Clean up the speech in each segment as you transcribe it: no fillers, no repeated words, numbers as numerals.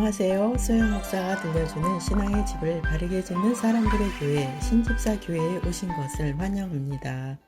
안녕하세요. 소영 목사가 들려주는 신앙의 집을 바르게 짓는 사람들의 교회 신집사 교회에 오신 것을 환영합니다.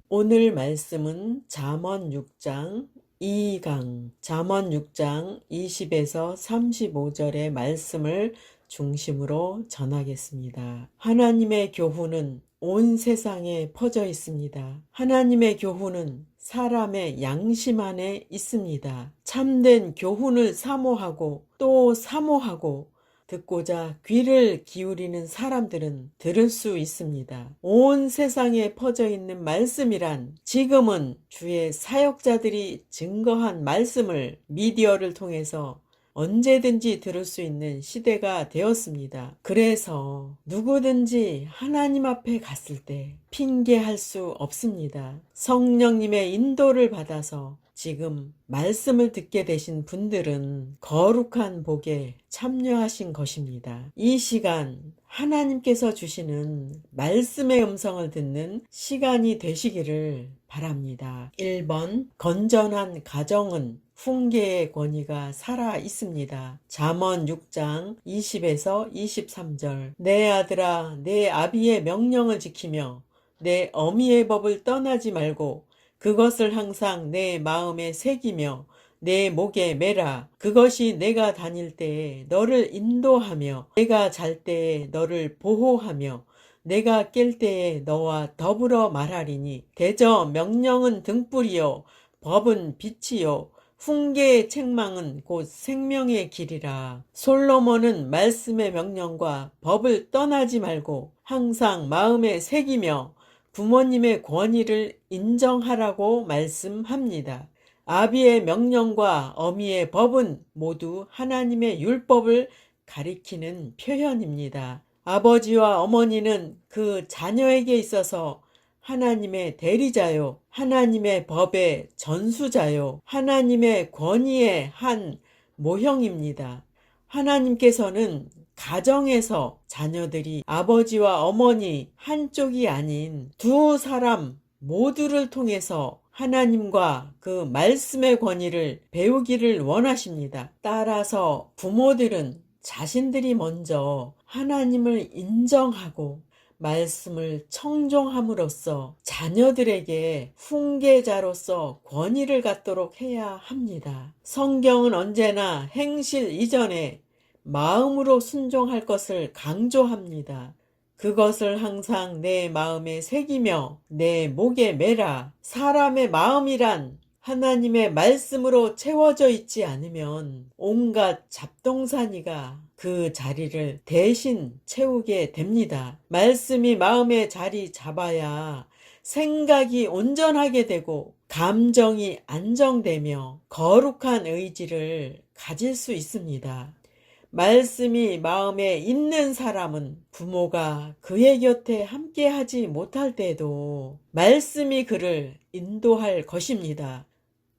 오늘 말씀은 잠언 6장 2강 잠언 6장 20에서 35절의 말씀을 중심으로 전하겠습니다. 하나님의 교훈은 온 세상에 퍼져 있습니다. 하나님의 교훈은 사람의 양심 안에 있습니다. 참된 교훈을 사모하고 또 사모하고 듣고자 귀를 기울이는 사람들은 들을 수 있습니다. 온 세상에 퍼져 있는 말씀이란 지금은 주의 사역자들이 증거한 말씀을 미디어를 통해서 언제든지 들을 수 있는 시대가 되었습니다. 그래서 누구든지 하나님 앞에 갔을 때 핑계할 수 없습니다. 성령님의 인도를 받아서 지금 말씀을 듣게 되신 분들은 거룩한 복에 참여하신 것입니다. 이 시간 하나님께서 주시는 말씀의 음성을 듣는 시간이 되시기를 바랍니다. 1번 건전한 가정은 훈계의 권위가 살아 있습니다. 잠언 6장 20에서 23절 내 아들아 내 아비의 명령을 지키며 내 어미의 법을 떠나지 말고 그것을 항상 내 마음에 새기며 내 목에 매라. 그것이 내가 다닐 때에 너를 인도하며 내가 잘 때에 너를 보호하며 내가 깰 때에 너와 더불어 말하리니 대저 명령은 등불이요 법은 빛이요 훈계의 책망은 곧 생명의 길이라. 솔로몬은 말씀의 명령과 법을 떠나지 말고 항상 마음에 새기며 부모님의 권위를 인정하라고 말씀합니다. 아비의 명령과 어미의 법은 모두 하나님의 율법을 가리키는 표현입니다. 아버지와 어머니는 그 자녀에게 있어서 하나님의 대리자요, 하나님의 법의 전수자요, 하나님의 권위의 한 모형입니다. 하나님께서는 가정에서 자녀들이 아버지와 어머니 한쪽이 아닌 두 사람 모두를 통해서 하나님과 그 말씀의 권위를 배우기를 원하십니다. 따라서 부모들은 자신들이 먼저 하나님을 인정하고 말씀을 청종함으로써 자녀들에게 훈계자로서 권위를 갖도록 해야 합니다. 성경은 언제나 행실 이전에 마음으로 순종할 것을 강조합니다. 그것을 항상 내 마음에 새기며 내 목에 매라. 사람의 마음이란 하나님의 말씀으로 채워져 있지 않으면 온갖 잡동사니가 그 자리를 대신 채우게 됩니다. 말씀이 마음에 자리 잡아야 생각이 온전하게 되고 감정이 안정되며 거룩한 의지를 가질 수 있습니다. 말씀이 마음에 있는 사람은 부모가 그의 곁에 함께하지 못할 때도 말씀이 그를 인도할 것입니다.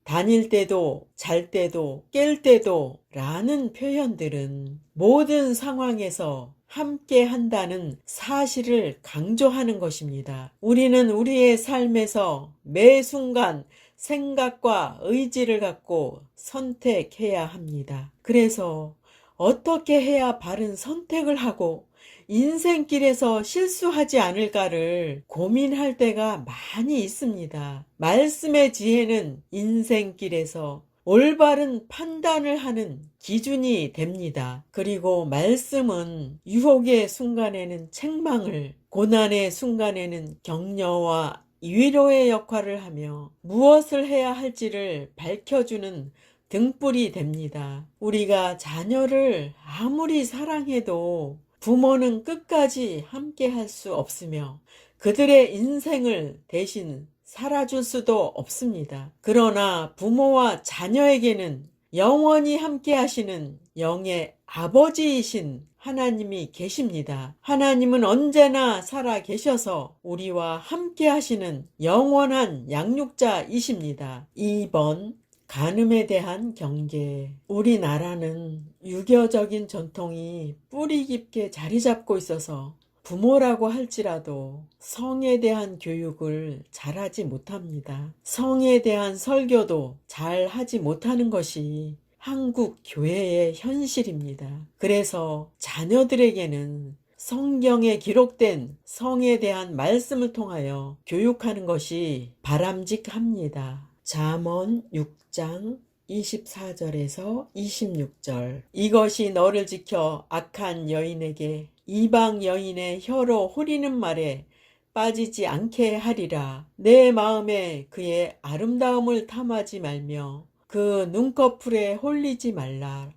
다닐 때도 잘 때도 깰 때도 라는 표현들은 모든 상황에서 함께 한다는 사실을 강조하는 것입니다. 우리는 우리의 삶에서 매 순간 생각과 의지를 갖고 선택해야 합니다. 그래서 어떻게 해야 바른 선택을 하고 인생길에서 실수하지 않을까를 고민할 때가 많이 있습니다. 말씀의 지혜는 인생길에서 올바른 판단을 하는 기준이 됩니다. 그리고 말씀은 유혹의 순간에는 책망을, 고난의 순간에는 격려와 위로의 역할을 하며 무엇을 해야 할지를 밝혀주는 등불이 됩니다. 우리가 자녀를 아무리 사랑해도 부모는 끝까지 함께 할 수 없으며 그들의 인생을 대신 살아줄 수도 없습니다. 그러나 부모와 자녀에게는 영원히 함께 하시는 영의 아버지이신 하나님이 계십니다. 하나님은 언제나 살아 계셔서 우리와 함께 하시는 영원한 양육자이십니다. 2번 간음에 대한 경계. 우리나라는 유교적인 전통이 뿌리 깊게 자리 잡고 있어서 부모라고 할지라도 성에 대한 교육을 잘하지 못합니다. 성에 대한 설교도 잘 하지 못하는 것이 한국 교회의 현실입니다. 그래서 자녀들에게는 성경에 기록된 성에 대한 말씀을 통하여 교육하는 것이 바람직합니다. 잠언 6장 24절에서 26절. 이것이 너를 지켜 악한 여인에게 이방 여인의 혀로 호리는 말에 빠지지 않게 하리라. 내 마음에 그의 아름다움을 탐하지 말며 그 눈꺼풀에 홀리지 말라.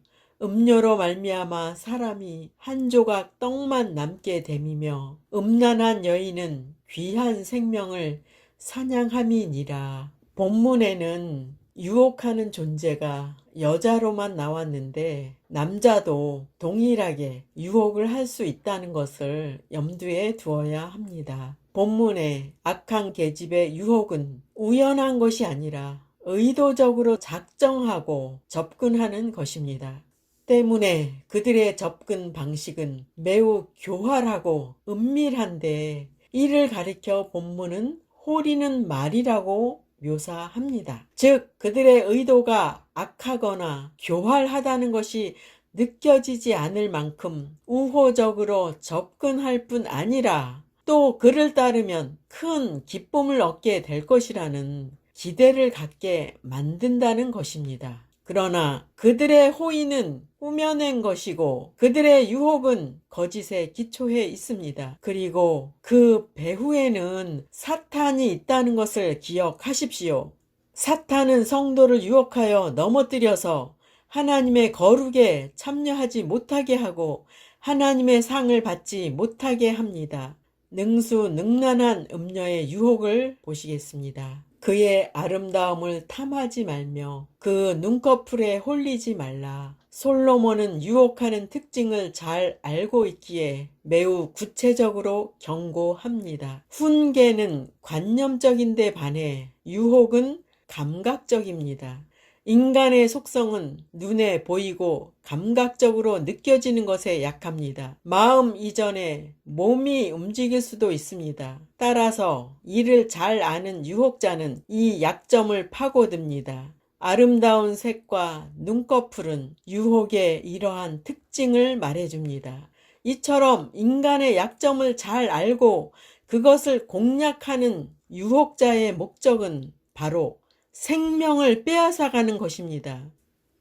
음료로 말미암아 사람이 한 조각 떡만 남게 됨이며 음란한 여인은 귀한 생명을 사냥함이니라. 본문에는 유혹하는 존재가 여자로만 나왔는데 남자도 동일하게 유혹을 할 수 있다는 것을 염두에 두어야 합니다. 본문의 악한 계집의 유혹은 우연한 것이 아니라 의도적으로 작정하고 접근하는 것입니다. 때문에 그들의 접근 방식은 매우 교활하고 은밀한데 이를 가리켜 본문은 호리는 말이라고 묘사합니다. 즉 그들의 의도가 악하거나 교활하다는 것이 느껴지지 않을 만큼 우호적으로 접근할 뿐 아니라 또 그를 따르면 큰 기쁨을 얻게 될 것이라는 기대를 갖게 만든다는 것입니다. 그러나 그들의 호의는 꾸며낸 것이고 그들의 유혹은 거짓에 기초해 있습니다. 그리고 그 배후에는 사탄이 있다는 것을 기억하십시오. 사탄은 성도를 유혹하여 넘어뜨려서 하나님의 거룩에 참여하지 못하게 하고 하나님의 상을 받지 못하게 합니다. 능수능란한 음녀의 유혹을 보시겠습니다. 그의 아름다움을 탐하지 말며 그 눈꺼풀에 홀리지 말라. 솔로몬은 유혹하는 특징을 잘 알고 있기에 매우 구체적으로 경고합니다. 훈계는 관념적인데 반해 유혹은 감각적입니다. 인간의 속성은 눈에 보이고 감각적으로 느껴지는 것에 약합니다. 마음 이전에 몸이 움직일 수도 있습니다. 따라서 이를 잘 아는 유혹자는 이 약점을 파고듭니다. 아름다운 색과 눈꺼풀은 유혹의 이러한 특징을 말해줍니다. 이처럼 인간의 약점을 잘 알고 그것을 공략하는 유혹자의 목적은 바로 생명을 빼앗아가는 것입니다.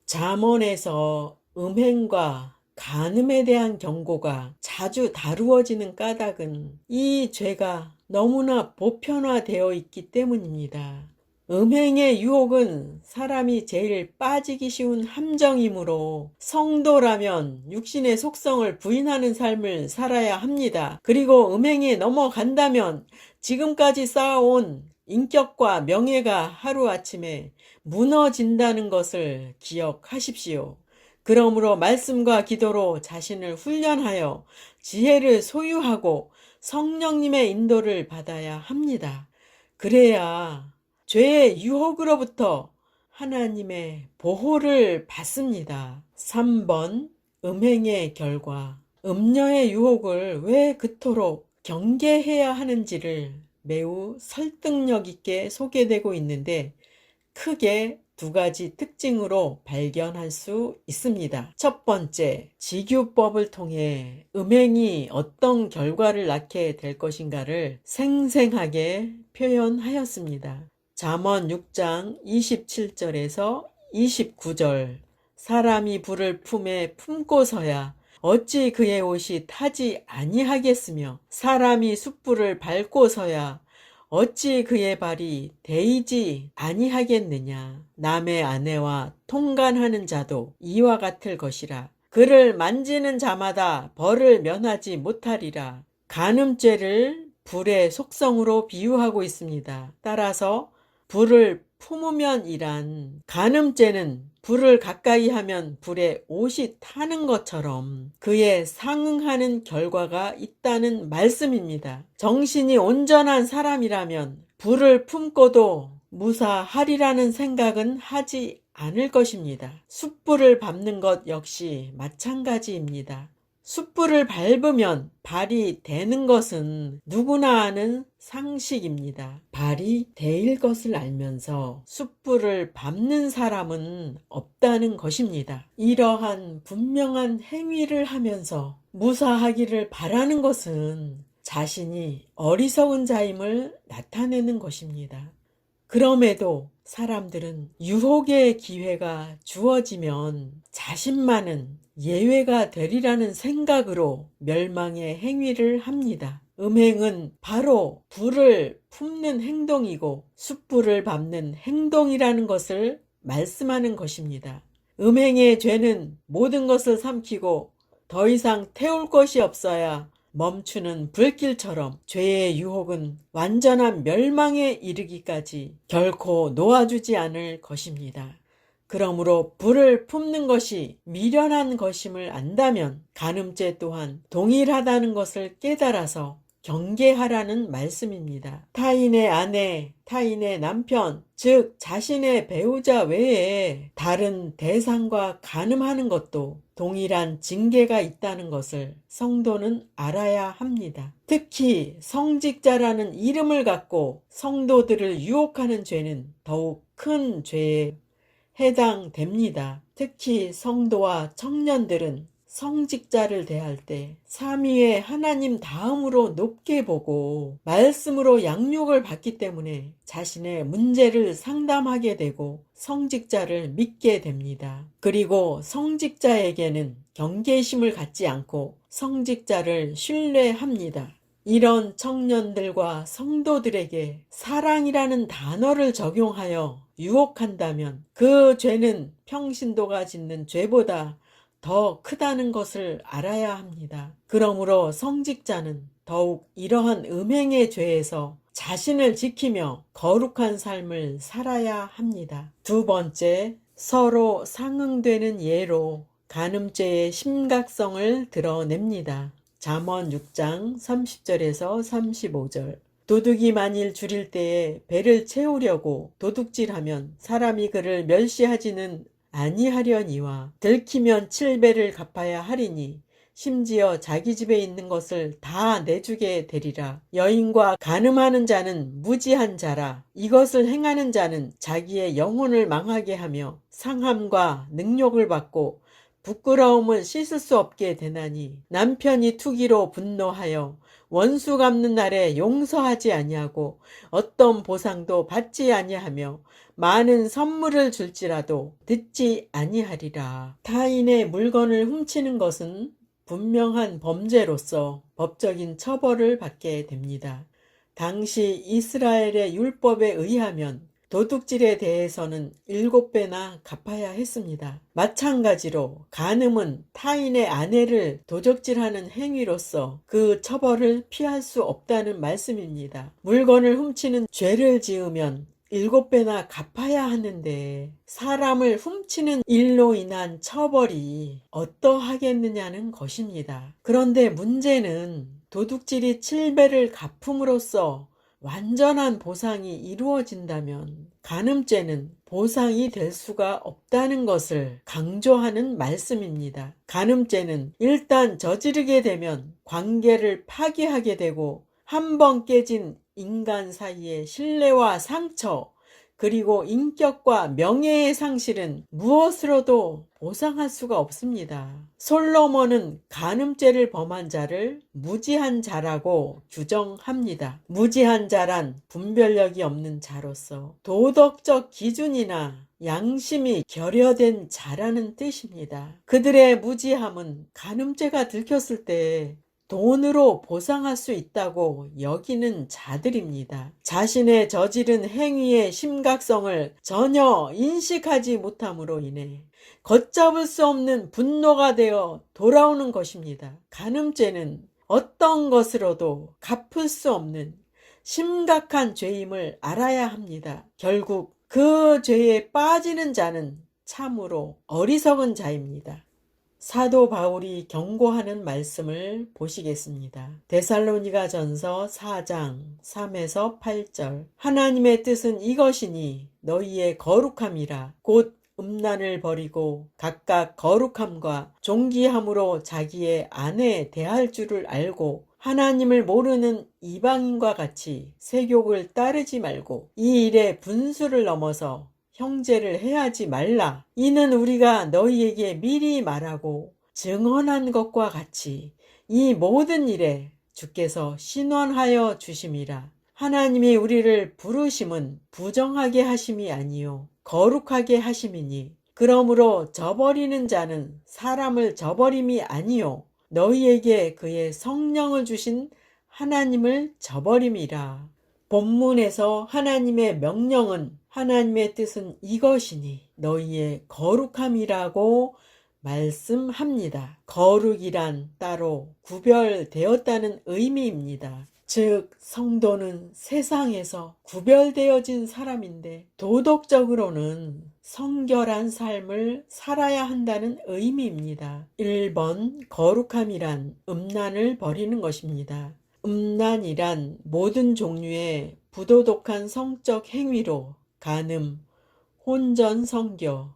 잠언에서 음행과 간음에 대한 경고가 자주 다루어지는 까닭은 이 죄가 너무나 보편화되어 있기 때문입니다. 음행의 유혹은 사람이 제일 빠지기 쉬운 함정이므로 성도라면 육신의 속성을 부인하는 삶을 살아야 합니다. 그리고 음행에 넘어간다면 지금까지 쌓아온 인격과 명예가 하루아침에 무너진다는 것을 기억하십시오. 그러므로 말씀과 기도로 자신을 훈련하여 지혜를 소유하고 성령님의 인도를 받아야 합니다. 그래야 죄의 유혹으로부터 하나님의 보호를 받습니다. 3번 음행의 결과. 음녀의 유혹을 왜 그토록 경계해야 하는지를 매우 설득력 있게 소개되고 있는데 크게 두 가지 특징으로 발견할 수 있습니다. 첫 번째, 직유법을 통해 음행이 어떤 결과를 낳게 될 것인가를 생생하게 표현하였습니다. 잠언 6장 27절에서 29절. 사람이 불을 품에 품고서야 어찌 그의 옷이 타지 아니하겠으며 사람이 숯불을 밟고서야 어찌 그의 발이 데이지 아니하겠느냐. 남의 아내와 통간하는 자도 이와 같을 것이라. 그를 만지는 자마다 벌을 면하지 못하리라. 간음죄를 불의 속성으로 비유하고 있습니다. 따라서 불을 품으면 이란 간음죄는 불을 가까이 하면 불에 옷이 타는 것처럼 그에 상응하는 결과가 있다는 말씀입니다. 정신이 온전한 사람이라면 불을 품고도 무사하리라는 생각은 하지 않을 것입니다. 숯불을 밟는 것 역시 마찬가지입니다. 숯불을 밟으면 발이 되는 것은 누구나 아는 상식입니다. 발이 데일 것을 알면서 숯불을 밟는 사람은 없다는 것입니다. 이러한 분명한 행위를 하면서 무사하기를 바라는 것은 자신이 어리석은 자임을 나타내는 것입니다. 그럼에도 사람들은 유혹의 기회가 주어지면 자신만은 예외가 되리라는 생각으로 멸망의 행위를 합니다. 음행은 바로 불을 품는 행동이고 숯불을 밟는 행동이라는 것을 말씀하는 것입니다. 음행의 죄는 모든 것을 삼키고 더 이상 태울 것이 없어야 멈추는 불길처럼 죄의 유혹은 완전한 멸망에 이르기까지 결코 놓아주지 않을 것입니다. 그러므로 불을 품는 것이 미련한 것임을 안다면 간음죄 또한 동일하다는 것을 깨달아서 경계하라는 말씀입니다. 타인의 아내, 타인의 남편, 즉 자신의 배우자 외에 다른 대상과 간음하는 것도 동일한 징계가 있다는 것을 성도는 알아야 합니다. 특히 성직자라는 이름을 갖고 성도들을 유혹하는 죄는 더욱 큰 죄에 해당됩니다. 특히 성도와 청년들은 성직자를 대할 때 삼위의 하나님 다음으로 높게 보고 말씀으로 양육을 받기 때문에 자신의 문제를 상담하게 되고 성직자를 믿게 됩니다. 그리고 성직자에게는 경계심을 갖지 않고 성직자를 신뢰합니다. 이런 청년들과 성도들에게 사랑이라는 단어를 적용하여 유혹한다면 그 죄는 평신도가 짓는 죄보다 더 크다는 것을 알아야 합니다. 그러므로 성직자는 더욱 이러한 음행의 죄에서 자신을 지키며 거룩한 삶을 살아야 합니다. 두 번째, 서로 상응되는 예로 간음죄의 심각성을 드러냅니다. 잠언 6장 30절에서 35절. 도둑이 만일 줄일 때에 배를 채우려고 도둑질하면 사람이 그를 멸시하지는 아니하려니와 들키면 7배를 갚아야 하리니 심지어 자기 집에 있는 것을 다 내주게 되리라. 여인과 간음하는 자는 무지한 자라. 이것을 행하는 자는 자기의 영혼을 망하게 하며 상함과 능욕을 받고 부끄러움을 씻을 수 없게 되나니 남편이 투기로 분노하여 원수 갚는 날에 용서하지 아니하고 어떤 보상도 받지 아니하며 많은 선물을 줄지라도 듣지 아니하리라. 타인의 물건을 훔치는 것은 분명한 범죄로서 법적인 처벌을 받게 됩니다. 당시 이스라엘의 율법에 의하면 도둑질에 대해서는 7배나 갚아야 했습니다. 마찬가지로 간음은 타인의 아내를 도적질하는 행위로서 그 처벌을 피할 수 없다는 말씀입니다. 물건을 훔치는 죄를 지으면 7배나 갚아야 하는데 사람을 훔치는 일로 인한 처벌이 어떠하겠느냐는 것입니다. 그런데 문제는 도둑질이 7배를 갚음으로써 완전한 보상이 이루어진다면 간음죄는 보상이 될 수가 없다는 것을 강조하는 말씀입니다. 간음죄는 일단 저지르게 되면 관계를 파괴하게 되고 한 번 깨진 인간 사이의 신뢰와 상처, 그리고 인격과 명예의 상실은 무엇으로도 보상할 수가 없습니다. 솔로몬은 간음죄를 범한 자를 무지한 자라고 규정합니다. 무지한 자란 분별력이 없는 자로서 도덕적 기준이나 양심이 결여된 자라는 뜻입니다. 그들의 무지함은 간음죄가 들켰을 때 돈으로 보상할 수 있다고 여기는 자들입니다. 자신의 저지른 행위의 심각성을 전혀 인식하지 못함으로 인해 걷잡을 수 없는 분노가 되어 돌아오는 것입니다. 간음죄는 어떤 것으로도 갚을 수 없는 심각한 죄임을 알아야 합니다. 결국 그 죄에 빠지는 자는 참으로 어리석은 자입니다. 사도 바울이 경고하는 말씀을 보시겠습니다. 데살로니가 전서 4장 3에서 8절. 하나님의 뜻은 이것이니 너희의 거룩함이라 곧 음란을 버리고 각각 거룩함과 존귀함으로 자기의 아내 대할 줄을 알고 하나님을 모르는 이방인과 같이 세욕을 따르지 말고 이 일에 분수를 넘어서 형제를 해하지 말라. 이는 우리가 너희에게 미리 말하고 증언한 것과 같이 이 모든 일에 주께서 신원하여 주심이라. 하나님이 우리를 부르심은 부정하게 하심이 아니요 거룩하게 하심이니 그러므로 저버리는 자는 사람을 저버림이 아니요 너희에게 그의 성령을 주신 하나님을 저버림이라. 본문에서 하나님의 명령은 하나님의 뜻은 이것이니 너희의 거룩함이라고 말씀합니다. 거룩이란 따로 구별되었다는 의미입니다. 즉 성도는 세상에서 구별되어진 사람인데 도덕적으로는 성결한 삶을 살아야 한다는 의미입니다. 1번 거룩함이란 음란을 버리는 것입니다. 음란이란 모든 종류의 부도덕한 성적 행위로 간음, 혼전성교,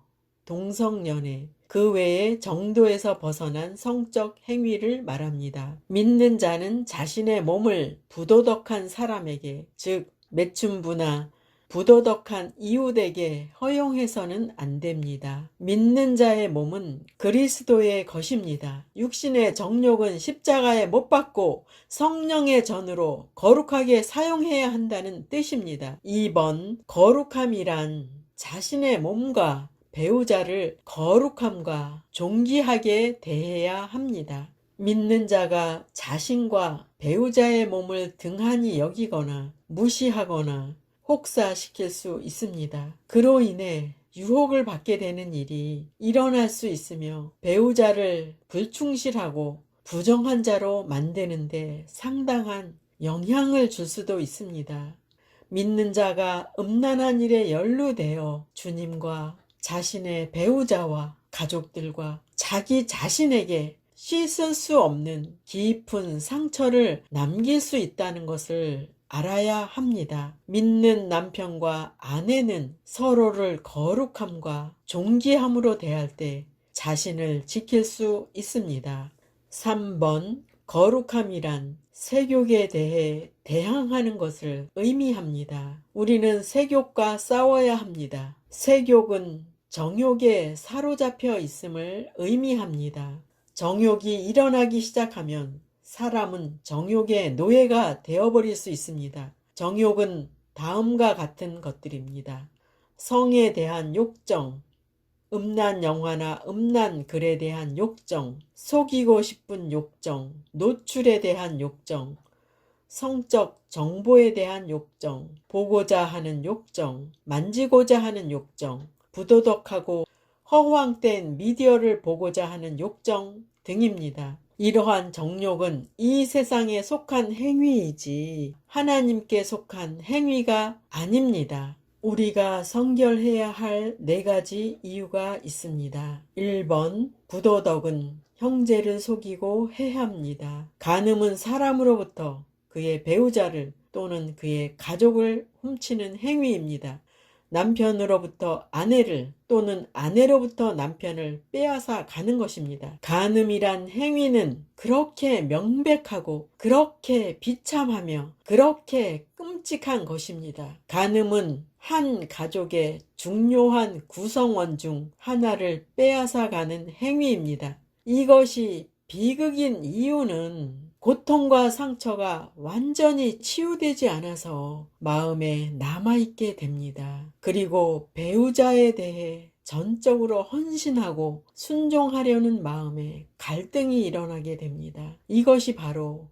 동성연애, 그 외의 정도에서 벗어난 성적 행위를 말합니다. 믿는 자는 자신의 몸을 부도덕한 사람에게, 즉 매춘부나 부도덕한 이웃에게 허용해서는 안 됩니다. 믿는 자의 몸은 그리스도의 것입니다. 육신의 정욕은 십자가에 못 박고 성령의 전으로 거룩하게 사용해야 한다는 뜻입니다. 2번 거룩함이란 자신의 몸과 배우자를 거룩함과 존귀하게 대해야 합니다. 믿는 자가 자신과 배우자의 몸을 등한히 여기거나 무시하거나 혹사시킬 수 있습니다. 그로 인해 유혹을 받게 되는 일이 일어날 수 있으며 배우자를 불충실하고 부정한 자로 만드는데 상당한 영향을 줄 수도 있습니다. 믿는 자가 음란한 일에 연루되어 주님과 자신의 배우자와 가족들과 자기 자신에게 씻을 수 없는 깊은 상처를 남길 수 있다는 것을 알아야 합니다. 믿는 남편과 아내는 서로를 거룩함과 존귀함으로 대할 때 자신을 지킬 수 있습니다. 3번 거룩함이란 세욕에 대해 대항하는 것을 의미합니다. 우리는 세욕과 싸워야 합니다. 세욕은 정욕에 사로잡혀 있음을 의미합니다. 정욕이 일어나기 시작하면 사람은 정욕의 노예가 되어버릴 수 있습니다. 정욕은 다음과 같은 것들입니다. 성에 대한 욕정, 음란 영화나 음란 글에 대한 욕정, 속이고 싶은 욕정, 노출에 대한 욕정, 성적 정보에 대한 욕정, 보고자 하는 욕정, 만지고자 하는 욕정, 부도덕하고 허황된 미디어를 보고자 하는 욕정 등입니다. 이러한 정욕은 이 세상에 속한 행위이지 하나님께 속한 행위가 아닙니다. 우리가 성결해야 할 4가지 이유가 있습니다. 1번 부도덕은 형제를 속이고 해합니다. 간음은 사람으로부터 그의 배우자를 또는 그의 가족을 훔치는 행위입니다. 남편으로부터 아내를 또는 아내로부터 남편을 빼앗아 가는 것입니다. 간음이란 행위는 그렇게 명백하고 그렇게 비참하며 그렇게 끔찍한 것입니다. 간음은 한 가족의 중요한 구성원 중 하나를 빼앗아 가는 행위입니다. 이것이 비극인 이유는 고통과 상처가 완전히 치유되지 않아서 마음에 남아있게 됩니다. 그리고 배우자에 대해 전적으로 헌신하고 순종하려는 마음에 갈등이 일어나게 됩니다. 이것이 바로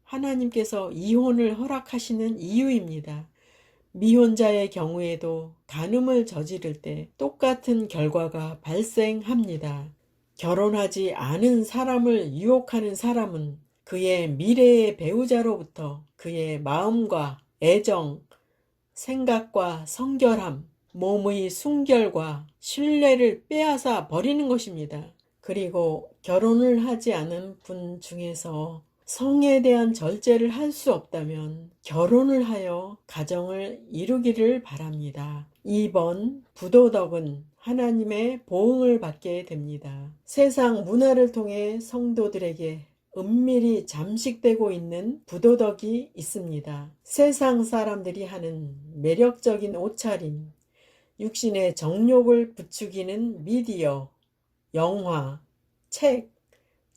하나님께서 이혼을 허락하시는 이유입니다. 미혼자의 경우에도 간음을 저지를 때 똑같은 결과가 발생합니다. 결혼하지 않은 사람을 유혹하는 사람은 그의 미래의 배우자로부터 그의 마음과 애정, 생각과 성결함, 몸의 순결과 신뢰를 빼앗아 버리는 것입니다. 그리고 결혼을 하지 않은 분 중에서 성에 대한 절제를 할 수 없다면 결혼을 하여 가정을 이루기를 바랍니다. 2번 부도덕은 하나님의 보응을 받게 됩니다. 세상 문화를 통해 성도들에게 은밀히 잠식되고 있는 부도덕이 있습니다. 세상 사람들이 하는 매력적인 옷차림, 육신의 정욕을 부추기는 미디어, 영화, 책,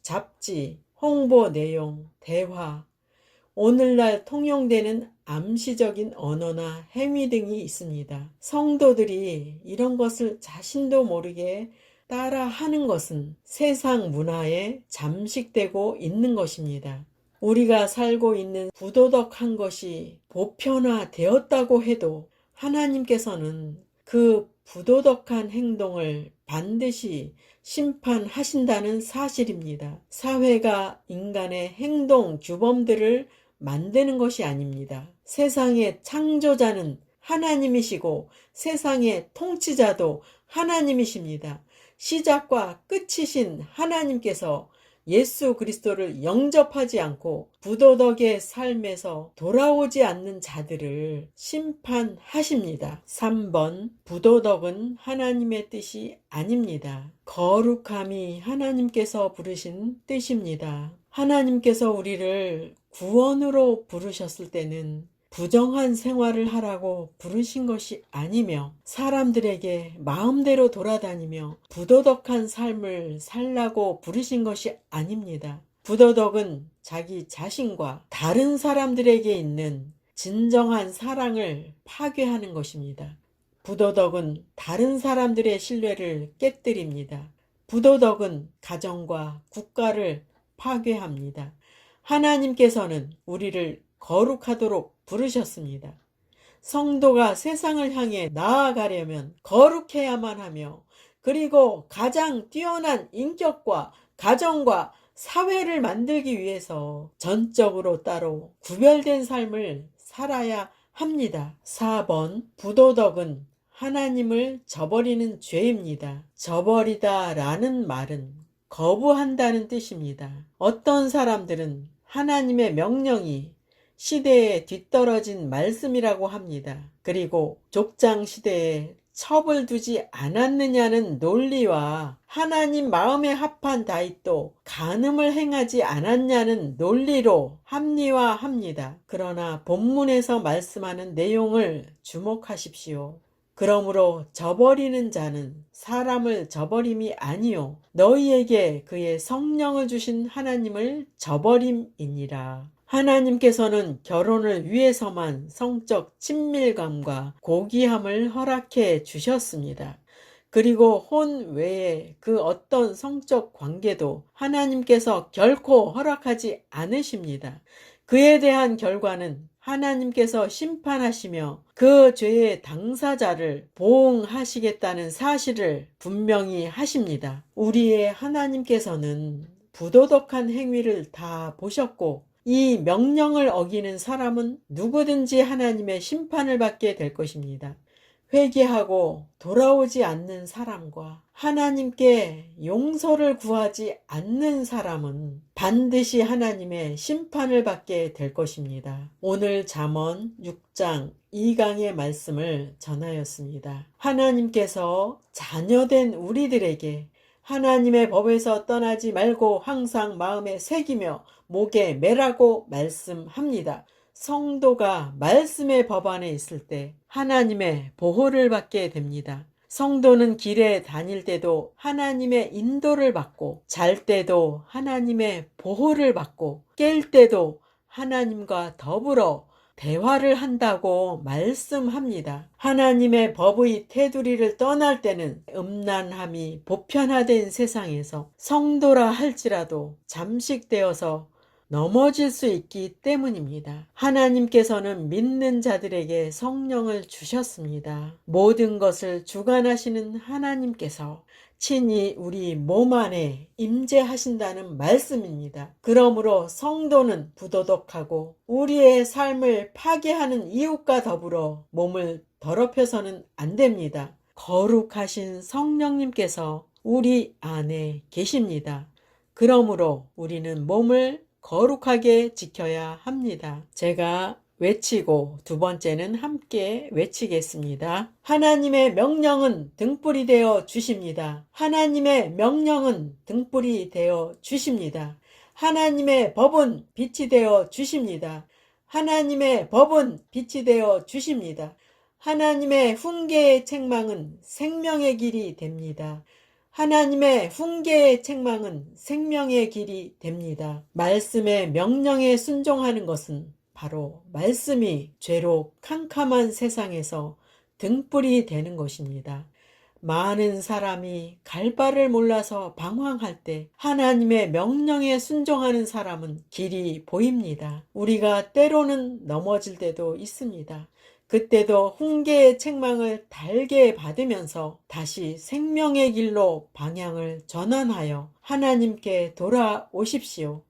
잡지, 홍보 내용, 대화, 오늘날 통용되는 암시적인 언어나 행위 등이 있습니다. 성도들이 이런 것을 자신도 모르게 따라 하는 것은 세상 문화에 잠식되고 있는 것입니다. 우리가 살고 있는 부도덕한 것이 보편화되었다고 해도 하나님께서는 그 부도덕한 행동을 반드시 심판하신다는 사실입니다. 사회가 인간의 행동 규범들을 만드는 것이 아닙니다. 세상의 창조자는 하나님이시고 세상의 통치자도 하나님이십니다. 시작과 끝이신 하나님께서 예수 그리스도를 영접하지 않고 부도덕의 삶에서 돌아오지 않는 자들을 심판하십니다. 3번, 부도덕은 하나님의 뜻이 아닙니다. 거룩함이 하나님께서 부르신 뜻입니다. 하나님께서 우리를 구원으로 부르셨을 때는 부정한 생활을 하라고 부르신 것이 아니며 사람들에게 마음대로 돌아다니며 부도덕한 삶을 살라고 부르신 것이 아닙니다. 부도덕은 자기 자신과 다른 사람들에게 있는 진정한 사랑을 파괴하는 것입니다. 부도덕은 다른 사람들의 신뢰를 깨뜨립니다. 부도덕은 가정과 국가를 파괴합니다. 하나님께서는 우리를 거룩하도록 부르셨습니다. 성도가 세상을 향해 나아가려면 거룩해야만 하며 그리고 가장 뛰어난 인격과 가정과 사회를 만들기 위해서 전적으로 따로 구별된 삶을 살아야 합니다. 4번, 부도덕은 하나님을 저버리는 죄입니다. 저버리다 라는 말은 거부한다는 뜻입니다. 어떤 사람들은 하나님의 명령이 시대에 뒤떨어진 말씀이라고 합니다. 그리고 족장 시대에 첩을 두지 않았느냐는 논리와 하나님 마음에 합한 다윗도 간음을 행하지 않았냐는 논리로 합리화합니다. 그러나 본문에서 말씀하는 내용을 주목하십시오. 그러므로 저버리는 자는 사람을 저버림이 아니요 너희에게 그의 성령을 주신 하나님을 저버림이니라. 하나님께서는 결혼을 위해서만 성적 친밀감과 고귀함을 허락해 주셨습니다. 그리고 혼 외에 그 어떤 성적 관계도 하나님께서 결코 허락하지 않으십니다. 그에 대한 결과는 하나님께서 심판하시며 그 죄의 당사자를 보응하시겠다는 사실을 분명히 하십니다. 우리의 하나님께서는 부도덕한 행위를 다 보셨고 이 명령을 어기는 사람은 누구든지 하나님의 심판을 받게 될 것입니다. 회개하고 돌아오지 않는 사람과 하나님께 용서를 구하지 않는 사람은 반드시 하나님의 심판을 받게 될 것입니다. 오늘 잠언 6장 2강의 말씀을 전하였습니다. 하나님께서 자녀된 우리들에게 하나님의 법에서 떠나지 말고 항상 마음에 새기며 목에 매라고 말씀합니다. 성도가 말씀의 법 안에 있을 때 하나님의 보호를 받게 됩니다. 성도는 길에 다닐 때도 하나님의 인도를 받고 잘 때도 하나님의 보호를 받고 깰 때도 하나님과 더불어 대화를 한다고 말씀합니다. 하나님의 법의 테두리를 떠날 때는 음란함이 보편화된 세상에서 성도라 할지라도 잠식되어서 넘어질 수 있기 때문입니다. 하나님께서는 믿는 자들에게 성령을 주셨습니다. 모든 것을 주관하시는 하나님께서 친히 우리 몸 안에 임재하신다는 말씀입니다. 그러므로 성도는 부도덕하고 우리의 삶을 파괴하는 이웃과 더불어 몸을 더럽혀서는 안 됩니다. 거룩하신 성령님께서 우리 안에 계십니다. 그러므로 우리는 몸을 거룩하게 지켜야 합니다. 제가 외치고 두 번째는 함께 외치겠습니다. 하나님의 명령은 등불이 되어 주십니다. 하나님의 명령은 등불이 되어 주십니다. 하나님의 법은 빛이 되어 주십니다. 하나님의 법은 빛이 되어 주십니다. 하나님의 훈계의 책망은 생명의 길이 됩니다. 하나님의 훈계의 책망은 생명의 길이 됩니다. 말씀의 명령에 순종하는 것은 바로 말씀이 죄로 캄캄한 세상에서 등불이 되는 것입니다. 많은 사람이 갈 바를 몰라서 방황할 때 하나님의 명령에 순종하는 사람은 길이 보입니다. 우리가 때로는 넘어질 때도 있습니다. 그때도 훈계의 책망을 달게 받으면서 다시 생명의 길로 방향을 전환하여 하나님께 돌아오십시오.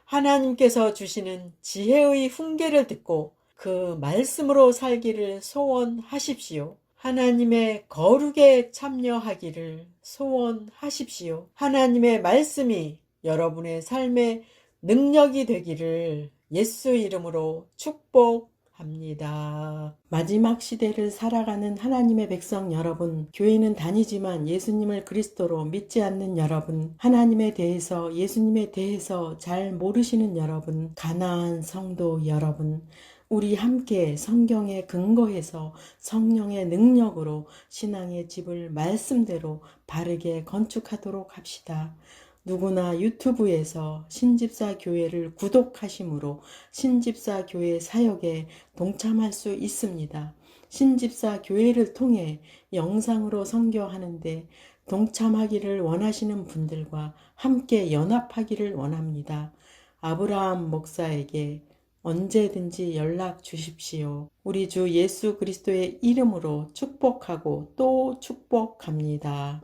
하나님께서 주시는 지혜의 훈계를 듣고 그 말씀으로 살기를 소원하십시오. 하나님의 거룩에 참여하기를 소원하십시오. 하나님의 말씀이 여러분의 삶의 능력이 되기를 예수 이름으로 축복합니다. 마지막 시대를 살아가는 하나님의 백성 여러분, 교회는 다니지만 예수님을 그리스도로 믿지 않는 여러분, 하나님에 대해서 예수님에 대해서 잘 모르시는 여러분, 가나안 성도 여러분, 우리 함께 성경에 근거해서 성령의 능력으로 신앙의 집을 말씀대로 바르게 건축하도록 합시다. 누구나 유튜브에서 신집사 교회를 구독하심으로 신집사 교회 사역에 동참할 수 있습니다. 신집사 교회를 통해 영상으로 선교하는데 동참하기를 원하시는 분들과 함께 연합하기를 원합니다. 아브라함 목사에게 언제든지 연락 주십시오. 우리 주 예수 그리스도의 이름으로 축복하고 또 축복합니다.